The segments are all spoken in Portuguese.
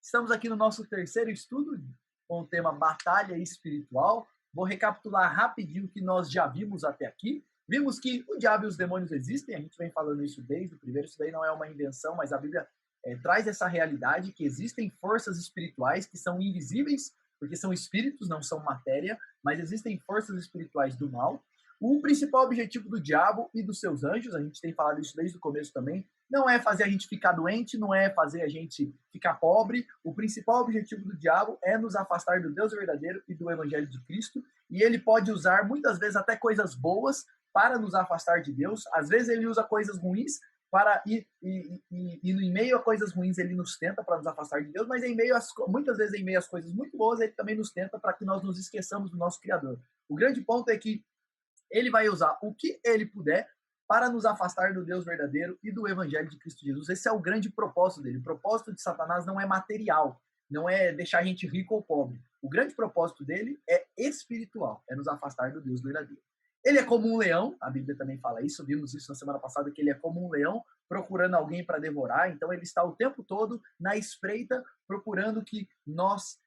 Estamos aqui no nosso terceiro estudo com o tema Batalha Espiritual. Vou recapitular rapidinho o que nós já vimos até aqui. Vimos que o diabo e os demônios existem, a gente vem falando isso desde o primeiro, isso daí não é uma invenção, mas a Bíblia traz essa realidade que existem forças espirituais que são invisíveis, porque são espíritos, não são matéria, mas existem forças espirituais do mal. O principal objetivo do diabo e dos seus anjos, a gente tem falado isso desde o começo também, não é fazer a gente ficar doente, não é fazer a gente ficar pobre. O principal objetivo do diabo é nos afastar do Deus verdadeiro e do Evangelho de Cristo. E ele pode usar, muitas vezes, até coisas boas para nos afastar de Deus. Às vezes ele usa coisas ruins para em meio a coisas ruins ele nos tenta para nos afastar de Deus, mas muitas vezes em meio às coisas muito boas ele também nos tenta para que nós nos esqueçamos do nosso Criador. O grande ponto é que ele vai usar o que ele puder para nos afastar do Deus verdadeiro e do Evangelho de Cristo Jesus. Esse é o grande propósito dele. O propósito de Satanás não é material, não é deixar a gente rico ou pobre. O grande propósito dele é espiritual, é nos afastar do Deus verdadeiro. Ele é como um leão, a Bíblia também fala isso, vimos isso na semana passada, que ele é como um leão procurando alguém para devorar, então ele está o tempo todo na espreita, procurando que nós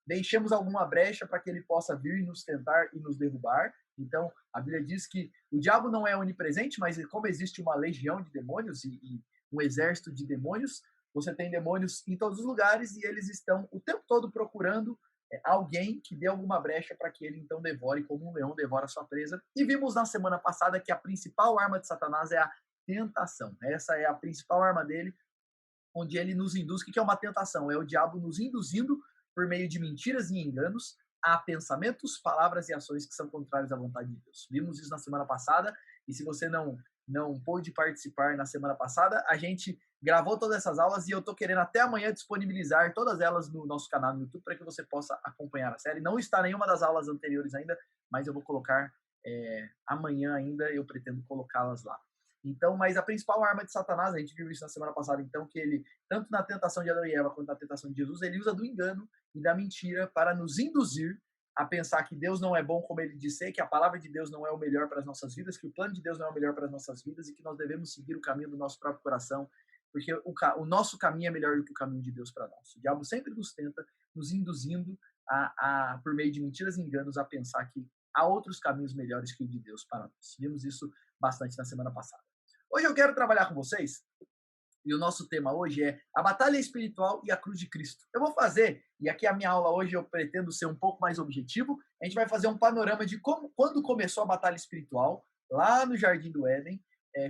deixemos alguma brecha para que ele possa vir e nos tentar e nos derrubar. Então, a Bíblia diz que o diabo não é onipresente, mas como existe uma legião de demônios e um exército de demônios, você tem demônios em todos os lugares e eles estão o tempo todo procurando alguém que dê alguma brecha para que ele então devore, como um leão devora a sua presa. E vimos na semana passada que a principal arma de Satanás é a tentação. Essa é a principal arma dele, onde ele nos induz. O que é uma tentação? É o diabo nos induzindo por meio de mentiras e enganos a pensamentos, palavras e ações que são contrários à vontade de Deus. Vimos isso na semana passada, e se você não pôde participar na semana passada, a gente gravou todas essas aulas e eu estou querendo até amanhã disponibilizar todas elas no nosso canal no YouTube para que você possa acompanhar a série. Não está nenhuma das aulas anteriores ainda, mas eu vou colocar amanhã ainda, eu pretendo colocá-las lá. Então, mas a principal arma de Satanás, a gente viu isso na semana passada, então, que ele, tanto na tentação de Adão e Eva quanto na tentação de Jesus, ele usa do engano e da mentira para nos induzir a pensar que Deus não é bom como ele disse, que a palavra de Deus não é o melhor para as nossas vidas, que o plano de Deus não é o melhor para as nossas vidas e que nós devemos seguir o caminho do nosso próprio coração, porque o nosso caminho é melhor do que o caminho de Deus para nós. O diabo sempre nos tenta, nos induzindo por meio de mentiras e enganos, a pensar que há outros caminhos melhores que o de Deus para nós. Vimos isso bastante na semana passada. Hoje eu quero trabalhar com vocês, e o nosso tema hoje é a batalha espiritual e a cruz de Cristo. Eu vou fazer, e aqui a minha aula hoje eu pretendo ser um pouco mais objetivo, a gente vai fazer um panorama de quando começou a batalha espiritual, lá no Jardim do Éden,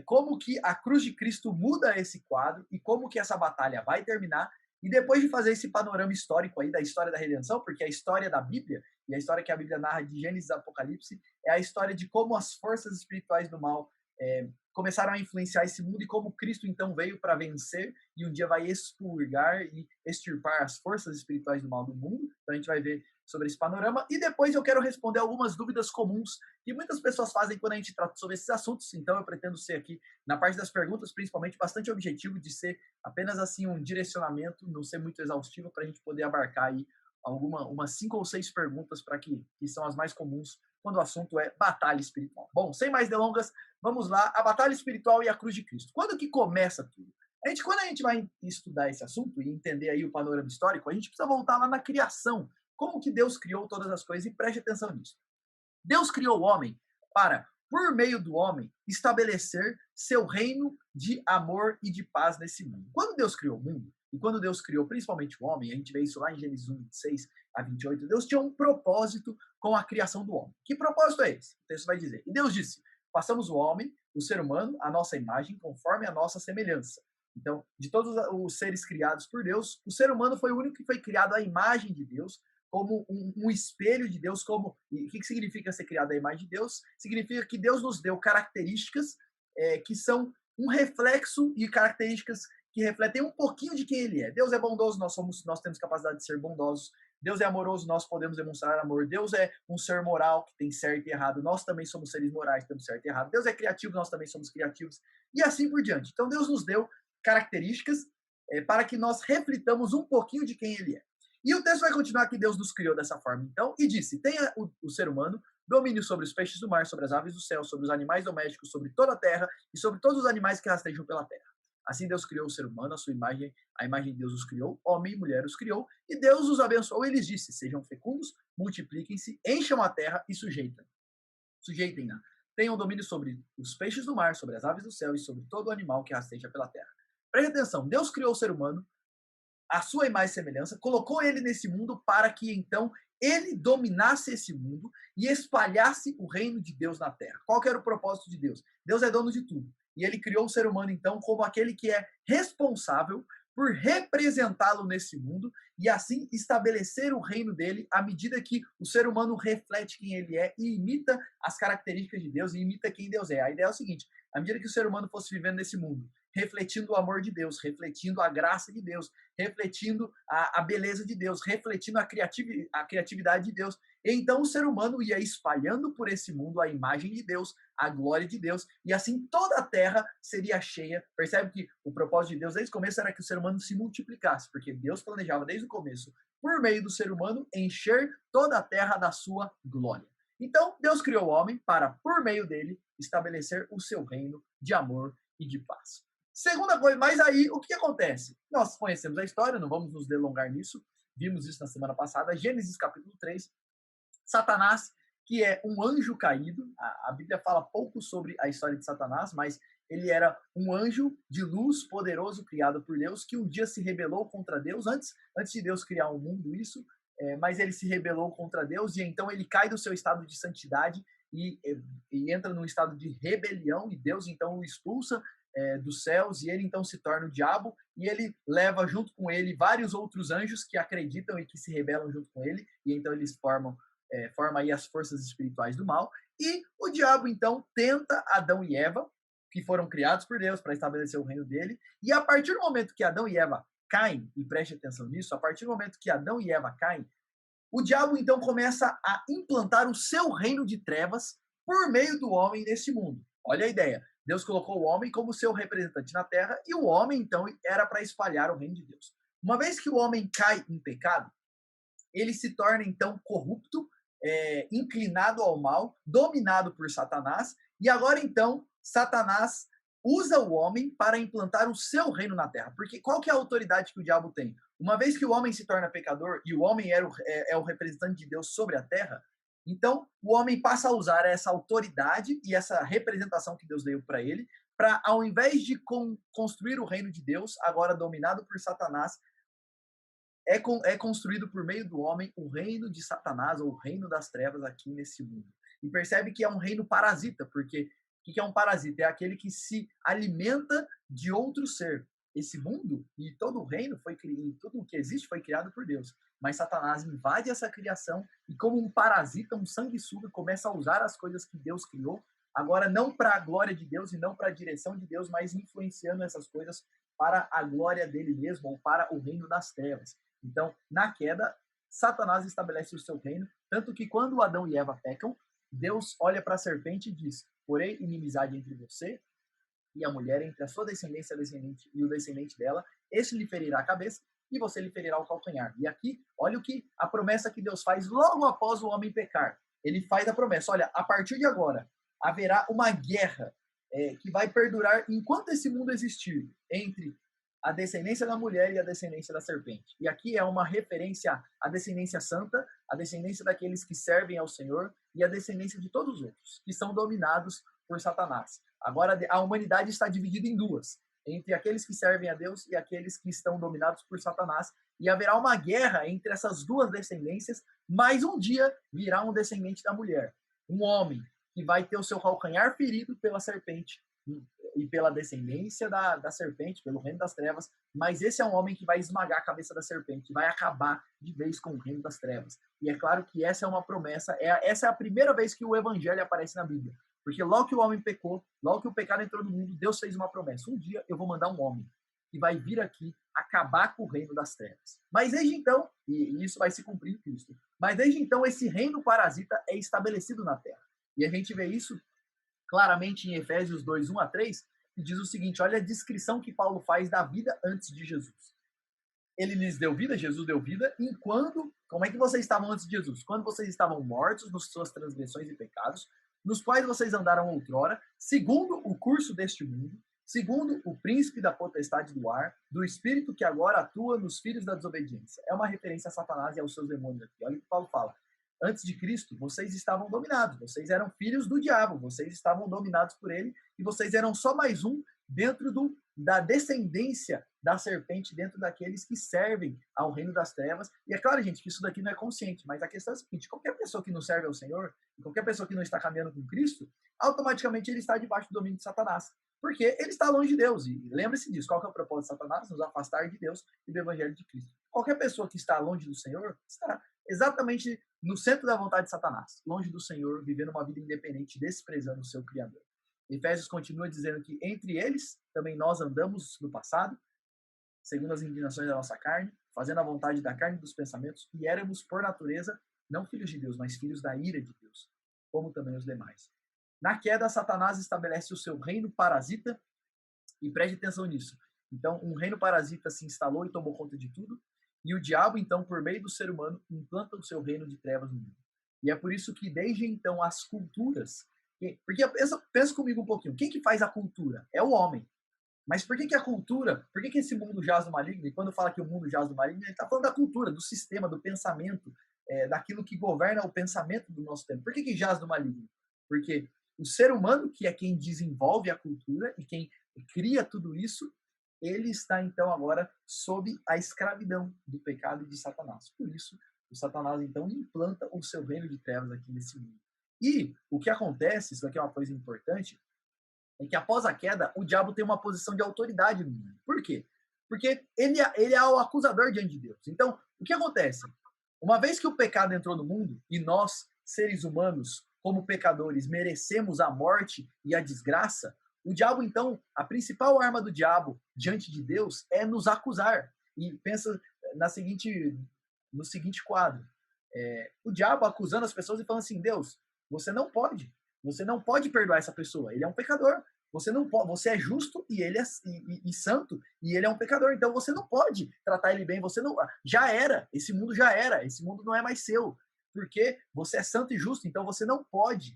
como que a cruz de Cristo muda esse quadro e como que essa batalha vai terminar. E depois de fazer esse panorama histórico aí da história da redenção, porque a história da Bíblia e a história que a Bíblia narra de Gênesis e Apocalipse é a história de como as forças espirituais do mal começaram a influenciar esse mundo e como Cristo então veio para vencer e um dia vai expurgar e extirpar as forças espirituais do mal do mundo. Então a gente vai ver sobre esse panorama e depois eu quero responder algumas dúvidas comuns que muitas pessoas fazem quando a gente trata sobre esses assuntos. Então eu pretendo ser aqui, na parte das perguntas, principalmente, bastante objetivo, de ser apenas assim um direcionamento, não ser muito exaustivo, para a gente poder abarcar aí umas 5 ou 6 perguntas que são as mais comuns quando o assunto é batalha espiritual. Bom, sem mais delongas, vamos lá, a batalha espiritual e a cruz de Cristo. Quando que começa tudo? Quando a gente vai estudar esse assunto e entender aí o panorama histórico, a gente precisa voltar lá na criação. Como que Deus criou todas as coisas? E preste atenção nisso. Deus criou o homem para, por meio do homem, estabelecer seu reino de amor e de paz nesse mundo. Quando Deus criou o mundo, e quando Deus criou principalmente o homem, a gente vê isso lá em Gênesis 1, 26 a 28, Deus tinha um propósito com a criação do homem. Que propósito é esse? O texto vai dizer. E Deus disse, façamos o homem, o ser humano, a nossa imagem, conforme a nossa semelhança. Então, de todos os seres criados por Deus, o ser humano foi o único que foi criado à imagem de Deus, como um espelho de Deus. E o que significa ser criado à imagem de Deus? Significa que Deus nos deu características que são um reflexo e características que refletem um pouquinho de quem ele é. Deus é bondoso, nós temos capacidade de ser bondosos. Deus é amoroso, nós podemos demonstrar amor. Deus é um ser moral que tem certo e errado. Nós também somos seres morais, temos certo e errado. Deus é criativo, nós também somos criativos. E assim por diante. Então Deus nos deu características para que nós reflitamos um pouquinho de quem ele é. E o texto vai continuar que Deus nos criou dessa forma, então, e disse, tenha o ser humano domínio sobre os peixes do mar, sobre as aves do céu, sobre os animais domésticos, sobre toda a terra e sobre todos os animais que rastejam pela terra. Assim Deus criou o ser humano, a imagem de Deus os criou, homem e mulher os criou, e Deus os abençoou e lhes disse: sejam fecundos, multipliquem-se, encham a terra e sujeitem-na. Tenham domínio sobre os peixes do mar, sobre as aves do céu e sobre todo o animal que rasteja pela terra. Preste atenção, Deus criou o ser humano, a sua imagem e semelhança, colocou ele nesse mundo para que então ele dominasse esse mundo e espalhasse o reino de Deus na terra. Qual que era o propósito de Deus? Deus é dono de tudo. E ele criou o ser humano, então, como aquele que é responsável por representá-lo nesse mundo e assim estabelecer o reino dele à medida que o ser humano reflete quem ele é e imita as características de Deus e imita quem Deus é. A ideia é o seguinte: à medida que o ser humano fosse vivendo nesse mundo, refletindo o amor de Deus, refletindo a graça de Deus, refletindo a beleza de Deus, refletindo a criatividade de Deus, então o ser humano ia espalhando por esse mundo a imagem de Deus, a glória de Deus, e assim toda a terra seria cheia. Percebe que o propósito de Deus desde o começo era que o ser humano se multiplicasse, porque Deus planejava desde o começo, por meio do ser humano, encher toda a terra da sua glória. Então, Deus criou o homem para, por meio dele, estabelecer o seu reino de amor e de paz. Segunda coisa, mas aí o que acontece? Nós conhecemos a história, não vamos nos delongar nisso, vimos isso na semana passada, Gênesis capítulo 3, Satanás, que é um anjo caído, a Bíblia fala pouco sobre a história de Satanás, mas ele era um anjo de luz poderoso criado por Deus, que um dia se rebelou contra Deus, antes de Deus criar o mundo, mas ele se rebelou contra Deus e então ele cai do seu estado de santidade e entra num estado de rebelião e Deus então o expulsa dos céus e ele então se torna o diabo e ele leva junto com ele vários outros anjos que acreditam e que se rebelam junto com ele e então eles formam aí as forças espirituais do mal e o diabo então tenta Adão e Eva, que foram criados por Deus para estabelecer o reino dele, e a partir do momento que Adão e Eva caem, e preste atenção nisso, a partir do momento que Adão e Eva caem, o diabo então começa a implantar o seu reino de trevas por meio do homem nesse mundo. Olha a ideia. Deus colocou o homem como seu representante na terra e o homem então era para espalhar o reino de Deus. Uma vez que o homem cai em pecado, ele se torna então corrupto, inclinado ao mal, dominado por Satanás, e agora então Satanás usa o homem para implantar o seu reino na terra. Porque qual que é a autoridade que o diabo tem? Uma vez que o homem se torna pecador e o homem é o representante de Deus sobre a terra, então o homem passa a usar essa autoridade e essa representação que Deus deu para ele, para ao invés de construir o reino de Deus, agora dominado por Satanás, é construído por meio do homem o reino de Satanás, ou o reino das trevas aqui nesse mundo. E percebe que é um reino parasita, porque o que é um parasita? É aquele que se alimenta de outro ser. Esse mundo e todo o reino tudo o que existe foi criado por Deus. Mas Satanás invade essa criação e, como um parasita, um sanguessuga, começa a usar as coisas que Deus criou, agora não para a glória de Deus e não para a direção de Deus, mas influenciando essas coisas para a glória dele mesmo ou para o reino das trevas. Então, na queda, Satanás estabelece o seu reino, tanto que quando Adão e Eva pecam, Deus olha para a serpente e diz: porém, inimizade entre você e a mulher, entre a sua descendência e o descendente dela, este lhe ferirá a cabeça e você lhe ferirá o calcanhar. E aqui, olha a promessa que Deus faz logo após o homem pecar. Ele faz a promessa: olha, a partir de agora, haverá uma guerra que vai perdurar enquanto esse mundo existir, entre a descendência da mulher e a descendência da serpente. E aqui é uma referência à descendência santa, a descendência daqueles que servem ao Senhor e a descendência de todos os outros, que são dominados por Satanás. Agora a humanidade está dividida em duas, entre aqueles que servem a Deus e aqueles que estão dominados por Satanás, e haverá uma guerra entre essas duas descendências, mas um dia virá um descendente da mulher, um homem que vai ter o seu calcanhar ferido pela serpente, e pela descendência da serpente, pelo reino das trevas, mas esse é um homem que vai esmagar a cabeça da serpente, vai acabar de vez com o reino das trevas. E é claro que essa é uma promessa, essa é a primeira vez que o evangelho aparece na Bíblia, porque logo que o homem pecou, logo que o pecado entrou no mundo, Deus fez uma promessa: um dia eu vou mandar um homem que vai vir aqui acabar com o reino das trevas. Mas desde então, e isso vai se cumprir em Cristo, mas desde então esse reino parasita é estabelecido na terra. E a gente vê isso claramente em Efésios 2, 1 a 3, que diz o seguinte: olha a descrição que Paulo faz da vida antes de Jesus. Ele lhes deu vida, Jesus deu vida, como é que vocês estavam antes de Jesus? Quando vocês estavam mortos nas suas transgressões e pecados, nos quais vocês andaram outrora, segundo o curso deste mundo, segundo o príncipe da potestade do ar, do espírito que agora atua nos filhos da desobediência. É uma referência a Satanás e aos seus demônios aqui. Olha o que Paulo fala. Antes de Cristo, vocês estavam dominados, vocês eram filhos do diabo, vocês estavam dominados por ele e vocês eram só mais um dentro da descendência da serpente, dentro daqueles que servem ao reino das trevas. E é claro, gente, que isso daqui não é consciente, mas a questão é a seguinte: qualquer pessoa que não serve ao Senhor, qualquer pessoa que não está caminhando com Cristo, automaticamente ele está debaixo do domínio de Satanás. Porque ele está longe de Deus. E lembre-se disso, qual que é o propósito de Satanás? Nos afastar de Deus e do evangelho de Cristo. Qualquer pessoa que está longe do Senhor está exatamente no centro da vontade de Satanás, longe do Senhor, vivendo uma vida independente, desprezando o seu Criador. Efésios continua dizendo que entre eles também nós andamos no passado, segundo as inclinações da nossa carne, fazendo a vontade da carne e dos pensamentos, e éramos, por natureza, não filhos de Deus, mas filhos da ira de Deus, como também os demais. Na queda, Satanás estabelece o seu reino parasita, e preste atenção nisso. Então, um reino parasita se instalou e tomou conta de tudo, e o diabo, então, por meio do ser humano, implanta o seu reino de trevas no mundo. E é por isso que, desde então, as culturas... Porque pensa comigo um pouquinho. Quem que faz a cultura? É o homem. Mas por que a cultura, por que esse mundo jaz do maligno? E quando fala que o mundo jaz do maligno, ele está falando da cultura, do sistema, do pensamento, daquilo que governa o pensamento do nosso tempo. Por que jaz do maligno? Porque o ser humano, que é quem desenvolve a cultura e quem cria tudo isso, ele está, então, agora sob a escravidão do pecado e de Satanás. Por isso, o Satanás, então, implanta o seu reino de trevas aqui nesse mundo. E o que acontece, isso aqui é uma coisa importante, é que após a queda, o diabo tem uma posição de autoridade no mundo. Por quê? Porque ele é o acusador diante de Deus. Então, o que acontece? Uma vez que o pecado entrou no mundo, e nós, seres humanos, como pecadores, merecemos a morte e a desgraça, o diabo, então, a principal arma do diabo diante de Deus é nos acusar. E pensa no seguinte quadro. O diabo acusando as pessoas e falando assim: Deus, você não pode perdoar essa pessoa, ele é um pecador. Você não pode, você é justo e ele é e santo e ele é um pecador. Então você não pode tratar ele bem. Você não, já era. Esse mundo já era. Esse mundo não é mais seu, porque você é santo e justo. Então você não pode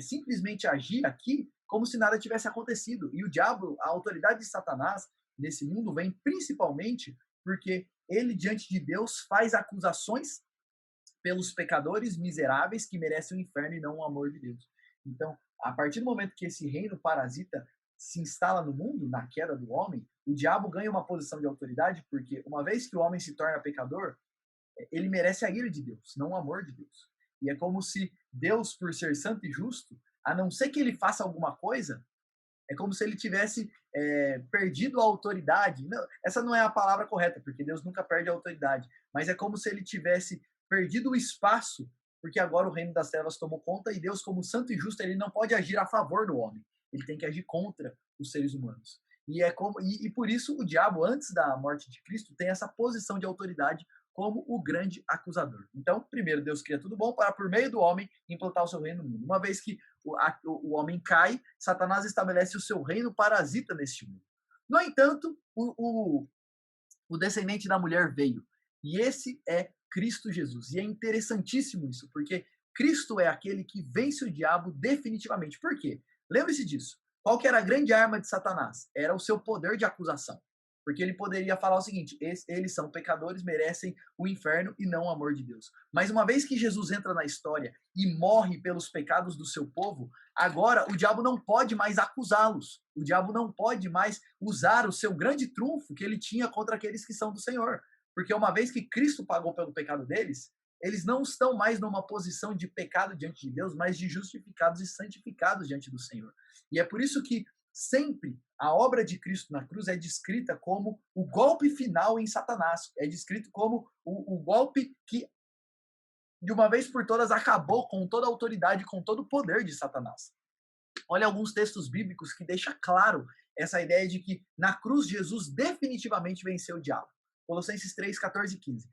simplesmente agir aqui como se nada tivesse acontecido. E o diabo, a autoridade de Satanás nesse mundo vem principalmente porque ele diante de Deus faz acusações pelos pecadores miseráveis que merecem o inferno e não o amor de Deus. Então, a partir do momento que esse reino parasita se instala no mundo, na queda do homem, o diabo ganha uma posição de autoridade, porque uma vez que o homem se torna pecador, ele merece a ira de Deus, não o amor de Deus. E é como se Deus, por ser santo e justo, a não ser que ele faça alguma coisa, é como se ele tivesse perdido a autoridade. Não, essa não é a palavra correta, porque Deus nunca perde a autoridade, mas é como se ele tivesse perdido o espaço, porque agora o reino das trevas tomou conta e Deus, como santo e justo, ele não pode agir a favor do homem. Ele tem que agir contra os seres humanos. E por isso o diabo, antes da morte de Cristo, tem essa posição de autoridade como o grande acusador. Então, primeiro, Deus cria tudo bom para, por meio do homem, implantar o seu reino no mundo. Uma vez que o homem cai, Satanás estabelece o seu reino parasita neste mundo. No entanto, o descendente da mulher veio. E esse é Cristo Jesus. E é interessantíssimo isso, porque Cristo é aquele que vence o diabo definitivamente. Por quê? Lembre-se disso. Qual que era a grande arma de Satanás? Era o seu poder de acusação. Porque ele poderia falar o seguinte: eles são pecadores, merecem o inferno e não o amor de Deus. Mas uma vez que Jesus entra na história e morre pelos pecados do seu povo, agora o diabo não pode mais acusá-los. O diabo não pode mais usar o seu grande trunfo que ele tinha contra aqueles que são do Senhor. Porque uma vez que Cristo pagou pelo pecado deles, eles não estão mais numa posição de pecado diante de Deus, mas de justificados e santificados diante do Senhor. E é por isso que sempre a obra de Cristo na cruz é descrita como o golpe final em Satanás. É descrito como o golpe que, de uma vez por todas, acabou com toda a autoridade, com todo o poder de Satanás. Olha alguns textos bíblicos que deixam claro essa ideia de que na cruz Jesus definitivamente venceu o diabo. Colossenses 3, 14 e 15.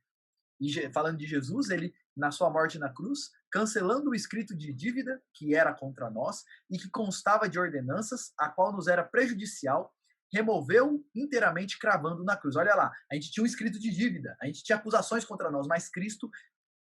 E falando de Jesus, ele, na sua morte na cruz, cancelando o escrito de dívida que era contra nós e que constava de ordenanças, a qual nos era prejudicial, removeu inteiramente cravando na cruz. Olha lá, a gente tinha um escrito de dívida, a gente tinha acusações contra nós, mas Cristo,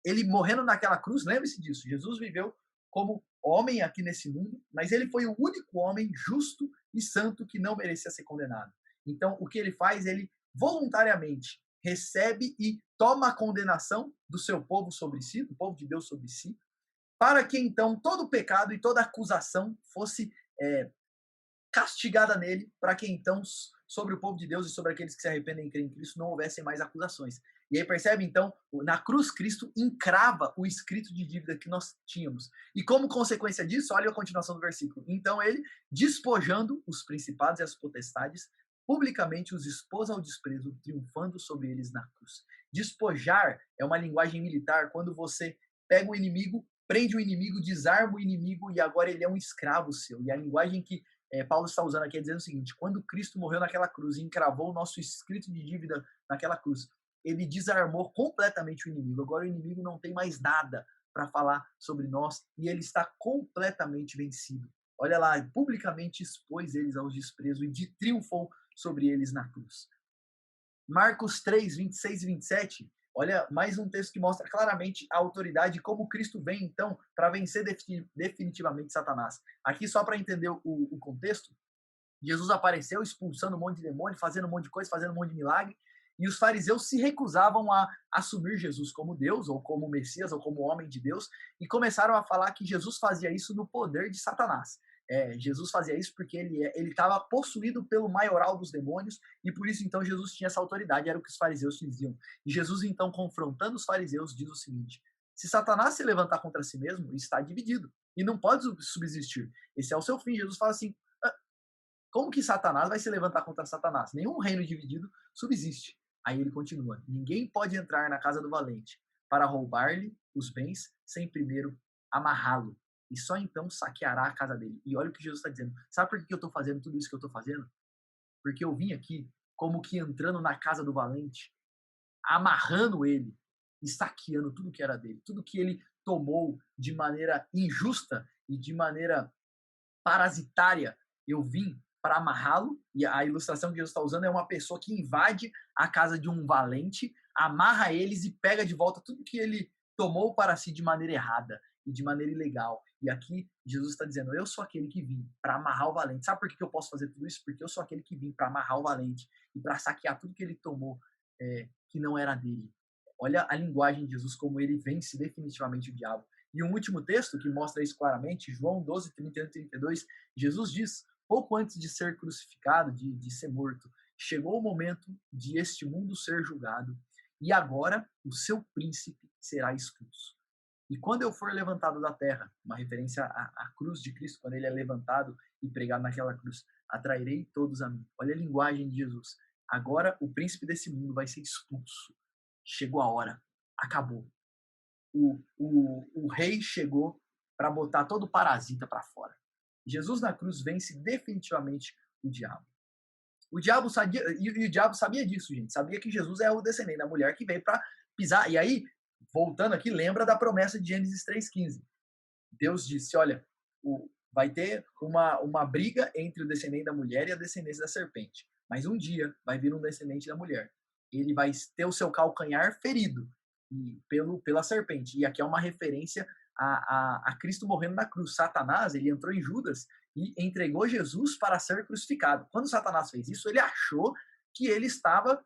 ele morrendo naquela cruz, lembre-se disso, Jesus viveu como homem aqui nesse mundo, mas ele foi o único homem justo e santo que não merecia ser condenado. Então, o que ele faz? Ele voluntariamente recebe e toma a condenação do seu povo sobre si, do povo de Deus sobre si, para que então todo pecado e toda acusação fosse castigada nele, para que então sobre o povo de Deus e sobre aqueles que se arrependem e creem em Cristo não houvessem mais acusações. E aí percebe então, na cruz Cristo encrava o escrito de dívida que nós tínhamos. E como consequência disso, olha a continuação do versículo. Então ele, despojando os principados e as potestades, publicamente os expôs ao desprezo, triunfando sobre eles na cruz. Despojar é uma linguagem militar quando você pega o inimigo, prende o inimigo, desarma o inimigo e agora ele é um escravo seu. E a linguagem que Paulo está usando aqui é dizendo o seguinte: quando Cristo morreu naquela cruz e encravou o nosso escrito de dívida naquela cruz, ele desarmou completamente o inimigo. Agora o inimigo não tem mais nada para falar sobre nós e ele está completamente vencido. Olha lá, publicamente expôs eles aos desprezos e triunfou sobre eles na cruz. Marcos 3, 26 e 27, olha, mais um texto que mostra claramente a autoridade e como Cristo vem, então, para vencer definitivamente Satanás. Aqui, só para entender o contexto, Jesus apareceu expulsando um monte de demônio, fazendo um monte de coisa, fazendo um monte de milagre, e os fariseus se recusavam a assumir Jesus como Deus, ou como Messias, ou como homem de Deus, e começaram a falar que Jesus fazia isso no poder de Satanás. Jesus fazia isso porque ele estava possuído pelo maioral dos demônios, e por isso então Jesus tinha essa autoridade, era o que os fariseus diziam. E Jesus então, confrontando os fariseus, diz o seguinte: se Satanás se levantar contra si mesmo, está dividido, e não pode subsistir. Esse é o seu fim. Jesus fala assim: como que Satanás vai se levantar contra Satanás? Nenhum reino dividido subsiste. Aí ele continua: ninguém pode entrar na casa do valente para roubar-lhe os bens sem primeiro amarrá-lo. E só então saqueará a casa dele. E olha o que Jesus está dizendo. Sabe por que eu estou fazendo tudo isso que eu estou fazendo? Porque eu vim aqui como que entrando na casa do valente, amarrando ele e saqueando tudo que era dele. Tudo que ele tomou de maneira injusta e de maneira parasitária, eu vim para amarrá-lo. E a ilustração que Jesus está usando é uma pessoa que invade a casa de um valente, amarra eles e pega de volta tudo que ele tomou para si de maneira errada e de maneira ilegal. E aqui Jesus está dizendo: eu sou aquele que vim para amarrar o valente. Sabe por que eu posso fazer tudo isso? Porque eu sou aquele que vim para amarrar o valente e para saquear tudo que ele tomou que não era dele. Olha a linguagem de Jesus, como ele vence definitivamente o diabo. E um último texto que mostra isso claramente, João 12, 31 e 32, Jesus diz: pouco antes de ser crucificado, de ser morto, chegou o momento de este mundo ser julgado, e agora o seu príncipe será expulso. E quando eu for levantado da terra, uma referência à cruz de Cristo, quando ele é levantado e pregado naquela cruz, atrairei todos a mim. Olha a linguagem de Jesus. Agora o príncipe desse mundo vai ser expulso. Chegou a hora. Acabou. O rei chegou para botar todo parasita para fora. Jesus na cruz vence definitivamente o diabo. O diabo sabia, e o diabo sabia disso, gente. Sabia que Jesus é o descendente da mulher que veio para pisar. E aí, voltando aqui, lembra da promessa de Gênesis 3,15. Deus disse: olha, vai ter uma briga entre o descendente da mulher e a descendência da serpente. Mas um dia vai vir um descendente da mulher. Ele vai ter o seu calcanhar ferido pela serpente. E aqui é uma referência a Cristo morrendo na cruz. Satanás, ele entrou em Judas e entregou Jesus para ser crucificado. Quando Satanás fez isso, ele achou que ele estava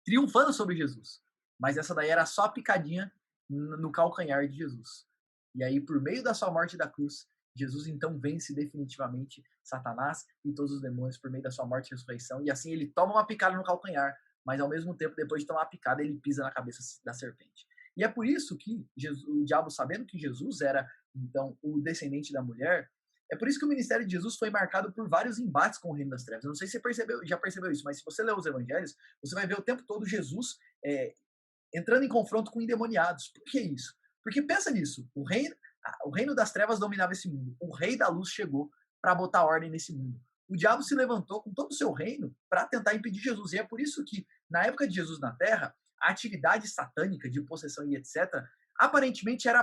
triunfando sobre Jesus. Mas essa daí era só a picadinha no calcanhar de Jesus. E aí, por meio da sua morte da cruz, Jesus então vence definitivamente Satanás e todos os demônios por meio da sua morte e ressurreição. E assim ele toma uma picada no calcanhar, mas ao mesmo tempo, depois de tomar a picada, ele pisa na cabeça da serpente. E é por isso que o diabo, sabendo que Jesus era então o descendente da mulher, é por isso que o ministério de Jesus foi marcado por vários embates com o reino das trevas. Eu não sei se você já percebeu isso, mas se você ler os evangelhos, você vai ver o tempo todo Jesus entrando em confronto com endemoniados. Por que isso? Porque pensa nisso, o reino das trevas dominava esse mundo. O rei da luz chegou para botar ordem nesse mundo. O diabo se levantou com todo o seu reino para tentar impedir Jesus. E é por isso que, na época de Jesus na Terra, a atividade satânica de possessão e etc., aparentemente era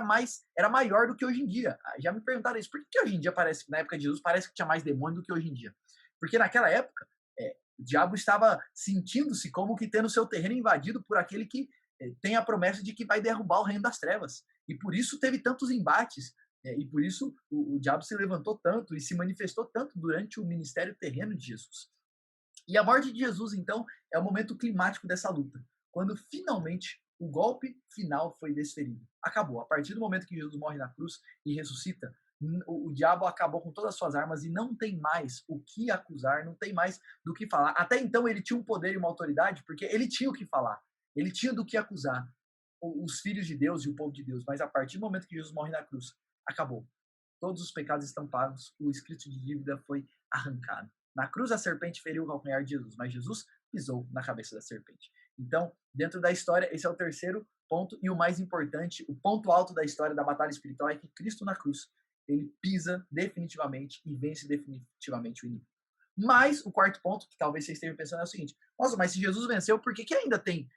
maior do que hoje em dia. Já me perguntaram isso. Por que hoje em dia na época de Jesus, parece que tinha mais demônio do que hoje em dia? Porque naquela época, o diabo estava sentindo-se como que tendo seu terreno invadido por aquele que tem a promessa de que vai derrubar o reino das trevas. E por isso teve tantos embates E por isso o diabo se levantou tanto e se manifestou tanto durante o ministério terreno de Jesus. E a morte de Jesus, então, é o momento climático dessa luta, quando finalmente o golpe final foi desferido. Acabou. A partir do momento que Jesus morre na cruz e ressuscita, o diabo acabou com todas as suas armas e não tem mais o que acusar, não tem mais do que falar. Até então ele tinha um poder e uma autoridade, porque ele tinha o que falar, ele tinha do que acusar os filhos de Deus e o povo de Deus. Mas a partir do momento que Jesus morre na cruz, acabou. Todos os pecados estão pagos, o escrito de dívida foi arrancado. Na cruz, a serpente feriu o calcanhar de Jesus, mas Jesus pisou na cabeça da serpente. Então, dentro da história, esse é o terceiro ponto e o mais importante, o ponto alto da história da batalha espiritual é que Cristo na cruz, ele pisa definitivamente e vence definitivamente o inimigo. Mas o quarto ponto, que talvez vocês estejam pensando, é o seguinte: nossa, mas se Jesus venceu, por que, que ainda tem?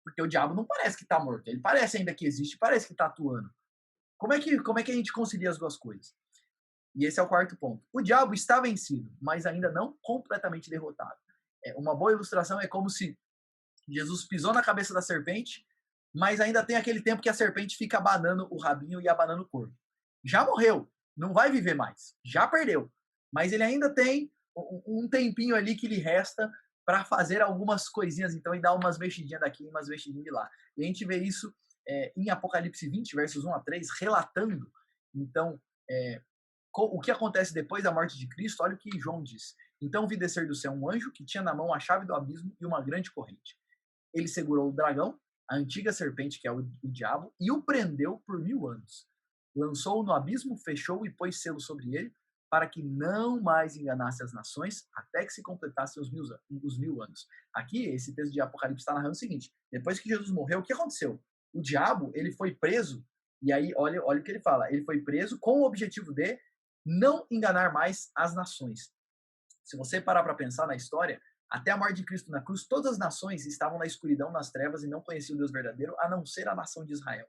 Porque o diabo não parece que está morto, ele parece ainda que existe, parece que está atuando. Como é que a gente concilia as duas coisas? E esse é o quarto ponto. O diabo está vencido, mas ainda não completamente derrotado. Uma boa ilustração é como se Jesus pisou na cabeça da serpente, mas ainda tem aquele tempo que a serpente fica abanando o rabinho e abanando o corpo. Já morreu, não vai viver mais, já perdeu. Mas ele ainda tem um tempinho ali que lhe resta para fazer algumas coisinhas, então, e dar umas mexidinhas daqui, umas mexidinhas de lá. E a gente vê isso em Apocalipse 20, versos 1 a 3, relatando, então, o que acontece depois da morte de Cristo. Olha o que João diz. Então vi descer do céu um anjo que tinha na mão a chave do abismo e uma grande corrente. Ele segurou o dragão, a antiga serpente, que é o diabo, e o prendeu por 1000 anos. Lançou-o no abismo, fechou e pôs selo sobre ele, para que não mais enganasse as nações, até que se completassem os 1000 anos. Aqui, esse texto de Apocalipse está narrando o seguinte: depois que Jesus morreu, o que aconteceu? O diabo, ele foi preso, e aí, olha o que ele fala, ele foi preso com o objetivo de não enganar mais as nações. Se você parar para pensar na história, até a morte de Cristo na cruz, todas as nações estavam na escuridão, nas trevas, e não conheciam o Deus verdadeiro, a não ser a nação de Israel.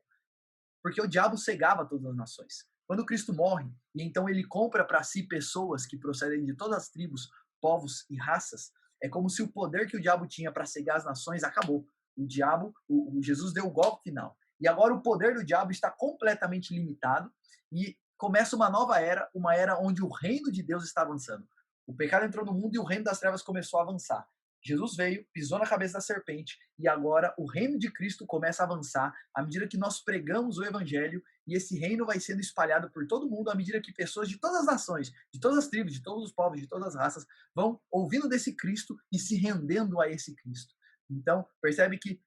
Porque o diabo cegava todas as nações. Quando Cristo morre, e então ele compra para si pessoas que procedem de todas as tribos, povos e raças, é como se o poder que o diabo tinha para cegar as nações acabou. O Jesus deu o golpe final. E agora o poder do diabo está completamente limitado e começa uma era onde o reino de Deus está avançando. O pecado entrou no mundo e o reino das trevas começou a avançar. Jesus veio, pisou na cabeça da serpente e agora o reino de Cristo começa a avançar à medida que nós pregamos o evangelho, e esse reino vai sendo espalhado por todo mundo à medida que pessoas de todas as nações, de todas as tribos, de todos os povos, de todas as raças vão ouvindo desse Cristo e se rendendo a esse Cristo. Então, percebe que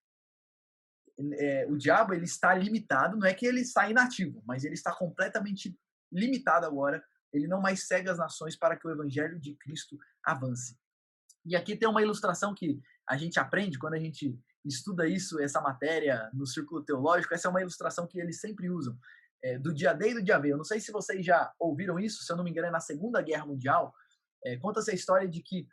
o diabo ele está limitado, não é que ele está inativo, mas ele está completamente limitado agora. Ele não mais cega as nações para que o evangelho de Cristo avance. E aqui tem uma ilustração que a gente aprende quando a gente estuda isso, essa matéria no círculo teológico. Essa é uma ilustração que eles sempre usam, do dia D e do dia V. Eu não sei se vocês já ouviram isso, se eu não me engano é na Segunda Guerra Mundial. Conta-se a história de que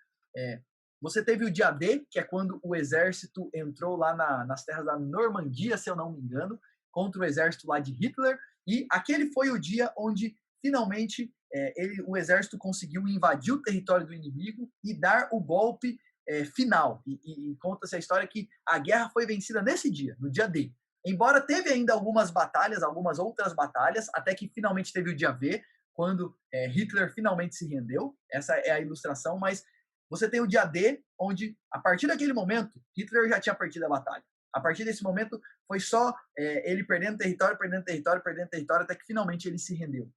você teve o dia D, que é quando o exército entrou lá nas terras da Normandia, se eu não me engano, contra o exército lá de Hitler, e aquele foi o dia onde finalmente o exército conseguiu invadir o território do inimigo e dar o golpe final. E conta-se a história que a guerra foi vencida nesse dia, no dia D. Embora teve ainda algumas outras batalhas, até que finalmente teve o dia V, quando Hitler finalmente se rendeu. Essa é a ilustração, mas você tem o dia D, onde, a partir daquele momento, Hitler já tinha perdido a batalha. A partir desse momento, foi só ele perdendo território, até que finalmente ele se rendeu.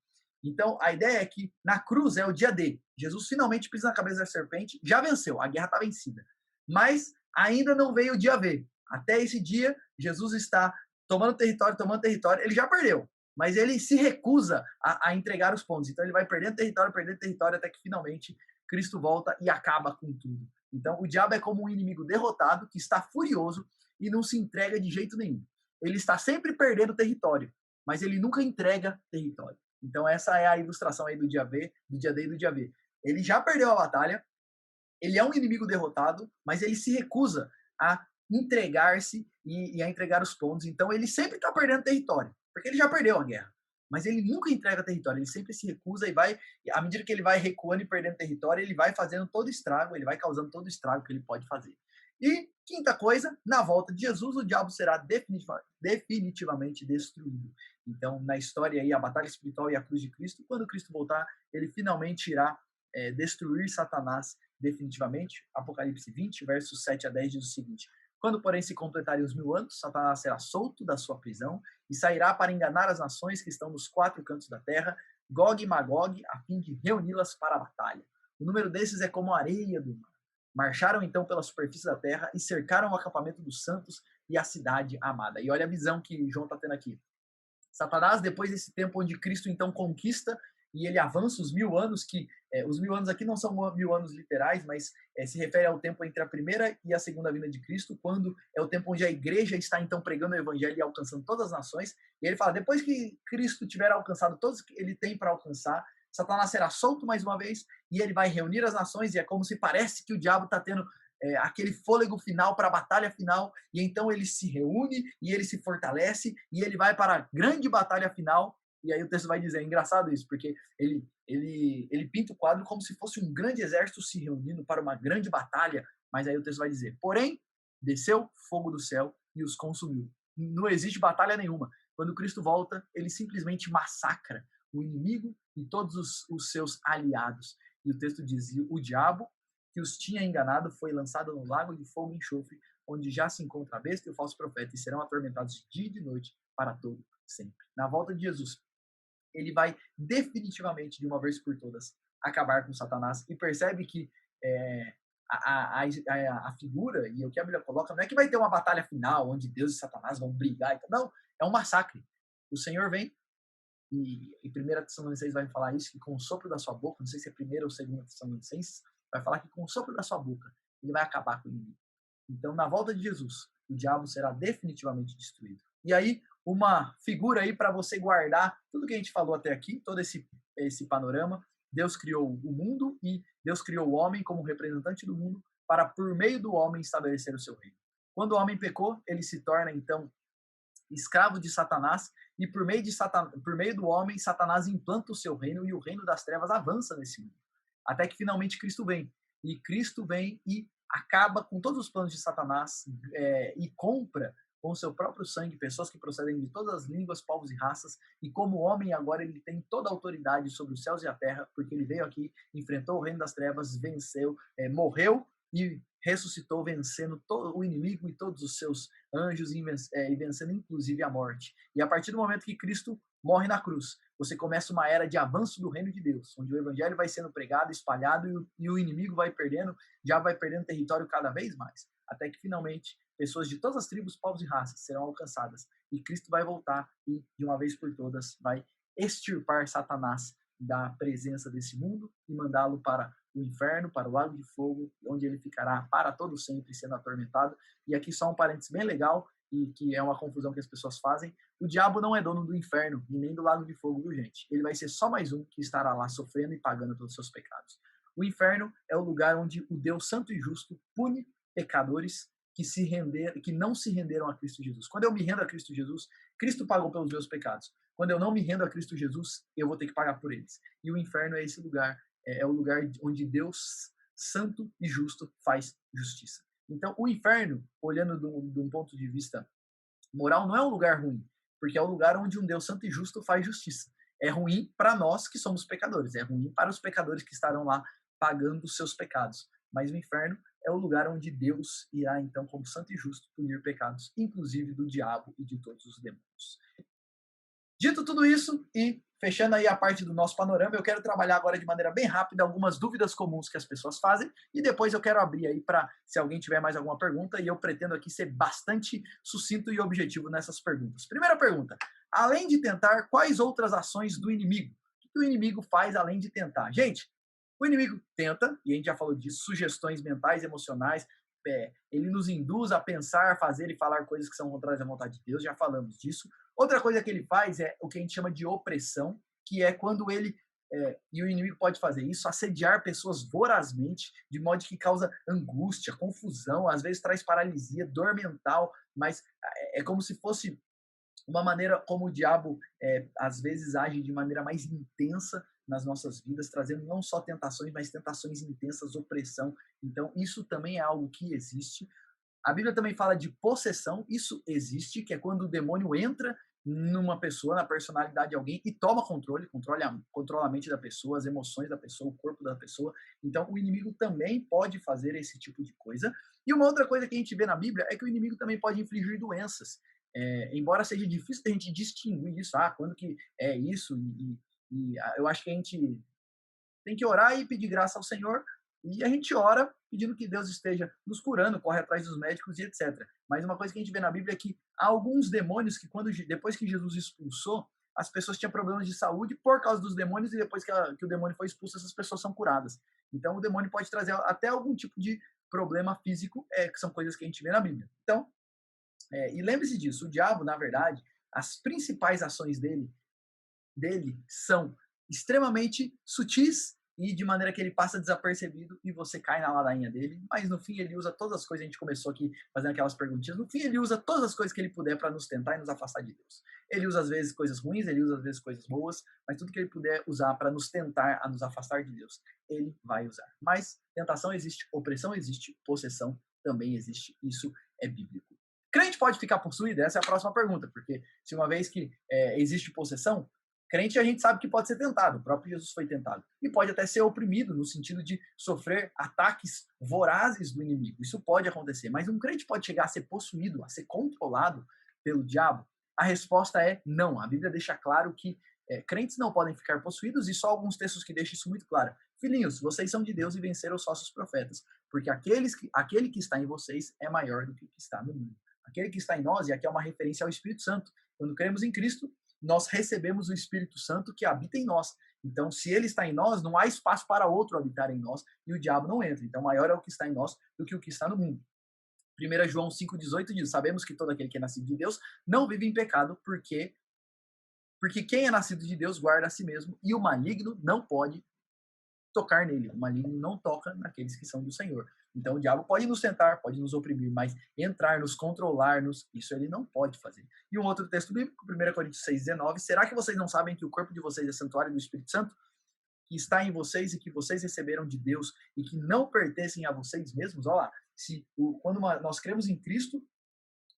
Então, a ideia é que na cruz é o dia D. Jesus finalmente pisa na cabeça da serpente, já venceu, a guerra está vencida. Mas ainda não veio o dia V. Até esse dia, Jesus está tomando território, ele já perdeu. Mas ele se recusa a entregar os pontos. Então, ele vai perdendo território, até que finalmente Cristo volta e acaba com tudo. Então, o diabo é como um inimigo derrotado que está furioso e não se entrega de jeito nenhum. Ele está sempre perdendo território, mas ele nunca entrega território. Então, essa é a ilustração aí do dia V, do dia D e do dia V. Ele já perdeu a batalha, ele é um inimigo derrotado, mas ele se recusa a entregar-se e a entregar os pontos. Então, ele sempre está perdendo território, porque ele já perdeu a guerra. Mas ele nunca entrega território, ele sempre se recusa e vai, à medida que ele vai recuando e perdendo território, ele vai fazendo todo estrago, ele vai causando todo o estrago que ele pode fazer. E Quinta coisa, na volta de Jesus, o diabo será definitivamente destruído. Então, na história aí, a batalha espiritual e a cruz de Cristo, quando Cristo voltar, ele finalmente irá destruir Satanás definitivamente. Apocalipse 20, versos 7 a 10 diz o seguinte: quando, porém, se completarem os 1000 anos, Satanás será solto da sua prisão e sairá para enganar as nações que estão nos 4 cantos da terra, Gog e Magog, a fim de reuni-las para a batalha. O número desses é como a areia do mar. Marcharam então pela superfície da terra e cercaram o acampamento dos santos e a cidade amada. E olha a visão que João está tendo aqui. Satanás, depois desse tempo onde Cristo então conquista e ele avança os 1000 anos, que os 1000 anos aqui não são 1000 anos literais, mas se refere ao tempo entre a primeira e a segunda vinda de Cristo, quando é o tempo onde a igreja está então pregando o evangelho e alcançando todas as nações. E ele fala, depois que Cristo tiver alcançado todos que ele tem para alcançar, Satanás será solto mais uma vez e ele vai reunir as nações, e é como se parece que o diabo está tendo aquele fôlego final para a batalha final, e então ele se reúne e ele se fortalece e ele vai para a grande batalha final. E aí o texto vai dizer, é engraçado isso, porque ele pinta o quadro como se fosse um grande exército se reunindo para uma grande batalha, mas aí o texto vai dizer, porém, desceu fogo do céu e os consumiu. Não existe batalha nenhuma. Quando Cristo volta, ele simplesmente massacra o inimigo e todos os seus aliados. E o texto dizia, o diabo que os tinha enganado foi lançado no lago de fogo e enxofre, onde já se encontra a besta e o falso profeta, e serão atormentados de dia e de noite para todo sempre. Na volta de Jesus, ele vai definitivamente, de uma vez por todas, acabar com Satanás, e percebe que a figura, e o que a Bíblia coloca, não é que vai ter uma batalha final, onde Deus e Satanás vão brigar, não, é um massacre. O Senhor vem, e em 1 Tessalonicenses vai falar isso, que com o sopro da sua boca, não sei se é 1 ou 2 Tessalonicenses, vai falar que com o sopro da sua boca, ele vai acabar com o inimigo. Então, na volta de Jesus, o diabo será definitivamente destruído. E aí, uma figura aí para você guardar tudo que a gente falou até aqui, todo esse panorama. Deus criou o mundo e Deus criou o homem como representante do mundo para, por meio do homem, estabelecer o seu reino. Quando o homem pecou, ele se torna, então, escravo de Satanás, e por meio do homem, Satanás implanta o seu reino, e o reino das trevas avança nesse mundo. Até que finalmente Cristo vem. E Cristo vem e acaba com todos os planos de Satanás e compra com o seu próprio sangue pessoas que procedem de todas as línguas, povos e raças. E como homem, agora ele tem toda a autoridade sobre os céus e a terra, porque ele veio aqui, enfrentou o reino das trevas, venceu, morreu e ressuscitou, vencendo todo o inimigo e todos os seus anjos e vencendo inclusive a morte. E a partir do momento que Cristo morre na cruz, você começa uma era de avanço do reino de Deus, onde o evangelho vai sendo pregado, espalhado, e o inimigo vai perdendo, já vai perdendo território cada vez mais, até que finalmente pessoas de todas as tribos, povos e raças serão alcançadas, e Cristo vai voltar e, de uma vez por todas, vai extirpar Satanás da presença desse mundo e mandá-lo para o inferno, para o lago de fogo, onde ele ficará para todo sempre sendo atormentado. E aqui só um parênteses bem legal, e que é uma confusão que as pessoas fazem: o diabo não é dono do inferno e nem do lago de fogo, viu, gente? Ele vai ser só mais um que estará lá sofrendo e pagando pelos seus pecados. O inferno é o lugar onde o Deus santo e justo pune pecadores que não se renderam a Cristo Jesus. Quando eu me rendo a Cristo Jesus, Cristo pagou pelos meus pecados. Quando eu não me rendo a Cristo Jesus, eu vou ter que pagar por eles. E o inferno é esse lugar, é o lugar onde Deus santo e justo faz justiça. Então, o inferno, olhando de um ponto de vista moral, não é um lugar ruim, porque é o lugar onde um Deus santo e justo faz justiça. É ruim para nós que somos pecadores, é ruim para os pecadores que estarão lá pagando os seus pecados. Mas o inferno é o lugar onde Deus irá, então, como santo e justo, punir pecados, inclusive do diabo e de todos os demônios. Dito tudo isso, e fechando aí a parte do nosso panorama, eu quero trabalhar agora de maneira bem rápida algumas dúvidas comuns que as pessoas fazem, e depois eu quero abrir aí para, se alguém tiver mais alguma pergunta, e eu pretendo aqui ser bastante sucinto e objetivo nessas perguntas. Primeira pergunta: além de tentar, quais outras ações do inimigo? O que o inimigo faz além de tentar? Gente, o inimigo tenta, e a gente já falou disso, sugestões mentais, emocionais, ele nos induz a pensar, fazer e falar coisas que são contrárias à vontade de Deus, já falamos disso. Outra coisa que ele faz é o que a gente chama de opressão, que é quando ele, e o inimigo pode fazer isso, assediar pessoas vorazmente, de modo que causa angústia, confusão, às vezes traz paralisia, dor mental, mas é como se fosse uma maneira como o diabo às vezes age de maneira mais intensa nas nossas vidas, trazendo não só tentações, mas tentações intensas, opressão. Então, isso também é algo que existe. A Bíblia também fala de possessão, isso existe, que é quando o demônio entra numa pessoa, na personalidade de alguém e toma controle, controla a mente da pessoa, as emoções da pessoa, o corpo da pessoa. Então, o inimigo também pode fazer esse tipo de coisa. E uma outra coisa que a gente vê na Bíblia é que o inimigo também pode infligir doenças. Embora seja difícil a gente distinguir isso, quando que é isso, eu acho que a gente tem que orar e pedir graça ao Senhor, e a gente ora pedindo que Deus esteja nos curando, corre atrás dos médicos e etc. Mas uma coisa que a gente vê na Bíblia é que há alguns demônios que depois que Jesus expulsou, as pessoas tinham problemas de saúde por causa dos demônios, e depois que o demônio foi expulso, essas pessoas são curadas. Então o demônio pode trazer até algum tipo de problema físico, que são coisas que a gente vê na Bíblia. Então, e lembre-se disso, o diabo, na verdade, as principais ações dele são extremamente sutis e de maneira que ele passa desapercebido e você cai na ladainha dele, mas no fim ele usa todas as coisas, a gente começou aqui fazendo aquelas perguntinhas, no fim ele usa todas as coisas que ele puder para nos tentar e nos afastar de Deus. Ele usa às vezes coisas ruins, ele usa às vezes coisas boas, mas tudo que ele puder usar para nos tentar a nos afastar de Deus, ele vai usar. Mas tentação existe, opressão existe, possessão também existe, isso é bíblico. Crente pode ficar possuído? Essa é a próxima pergunta, porque se uma vez que existe possessão, crente a gente sabe que pode ser tentado, o próprio Jesus foi tentado. E pode até ser oprimido, no sentido de sofrer ataques vorazes do inimigo. Isso pode acontecer. Mas um crente pode chegar a ser possuído, a ser controlado pelo diabo? A resposta é não. A Bíblia deixa claro que crentes não podem ficar possuídos, e só alguns textos que deixam isso muito claro. Filhinhos, vocês são de Deus e venceram os falsos profetas, porque aquele que está em vocês é maior do que o que está no mundo. Aquele que está em nós, e aqui é uma referência ao Espírito Santo. Quando cremos em Cristo, nós recebemos o Espírito Santo que habita em nós. Então, se ele está em nós, não há espaço para outro habitar em nós, e o diabo não entra. Então, maior é o que está em nós do que o que está no mundo. 1 João 5,18 diz: sabemos que todo aquele que é nascido de Deus não vive em pecado, porque quem é nascido de Deus guarda a si mesmo, e o maligno não pode tocar nele. O maligno não toca naqueles que são do Senhor. Então o diabo pode nos tentar, pode nos oprimir, mas entrar, nos controlar, isso ele não pode fazer. E um outro texto bíblico, 1 Coríntios 6,19, será que vocês não sabem que o corpo de vocês é santuário do Espírito Santo, que está em vocês e que vocês receberam de Deus e que não pertencem a vocês mesmos? Olha lá, quando nós cremos em Cristo,